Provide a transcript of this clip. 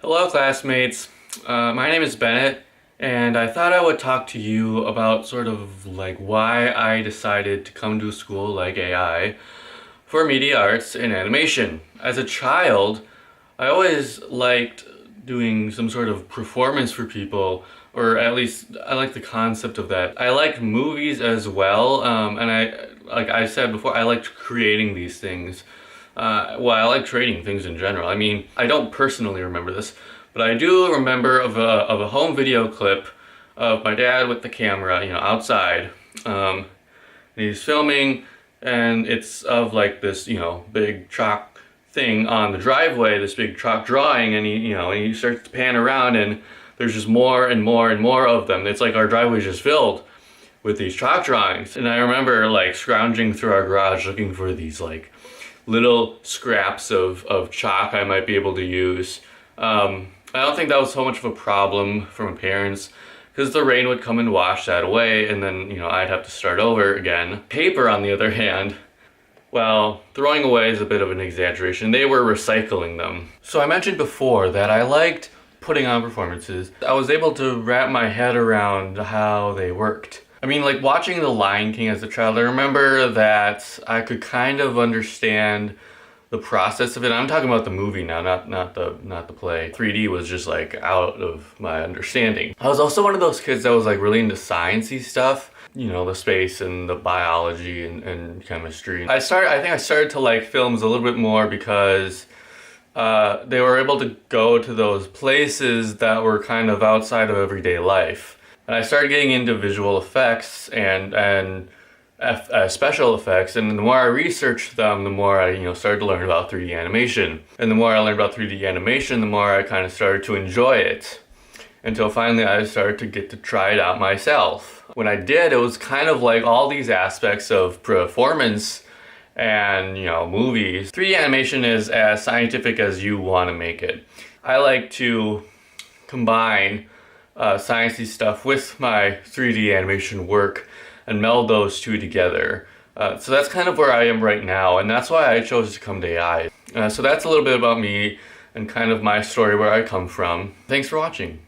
Hello classmates, my name is Bennett and I thought I would talk to you about sort of like why I decided to come to a school like AI for media arts and animation. As a child, I always liked doing some sort of performance for people, or at least I like the concept of that. I liked movies as well, and like I said before, I liked creating these things. Well, I like creating things in general. I mean, I don't personally remember this, but I do remember of a home video clip of my dad with the camera, outside. And he's filming, and it's of like this, big chalk thing on the driveway, this big chalk drawing, and he starts to pan around, and there's just more and more and more of them. It's like our driveway's just filled with these chalk drawings. And I remember like scrounging through our garage looking for these like little scraps of chalk I might be able to use. I don't think that was so much of a problem for my parents, because the rain would come and wash that away, and then, I'd have to start over again. Paper, on the other hand, well, throwing away is a bit of an exaggeration. They were recycling them. So I mentioned before that I liked putting on performances. I was able to wrap my head around how they worked. I mean, like watching The Lion King as a child, I remember that I could kind of understand the process of it. I'm talking about the movie now, not the play. 3D was just like out of my understanding. I was also one of those kids that was like really into sciencey stuff. The space and the biology and chemistry. I think I started to like films a little bit more because they were able to go to those places that were kind of outside of everyday life. And I started getting into visual effects and special effects, and the more I researched them, the more I started to learn about 3D animation. And the more I learned about 3D animation, the more I kind of started to enjoy it. Until finally I started to get to try it out myself. When I did, it was kind of like all these aspects of performance and movies. 3D animation is as scientific as you want to make it. I like to combine sciencey stuff with my 3D animation work and meld those two together. So that's kind of where I am right now, and that's why I chose to come to AI. So that's a little bit about me and kind of my story, where I come from. Thanks for watching.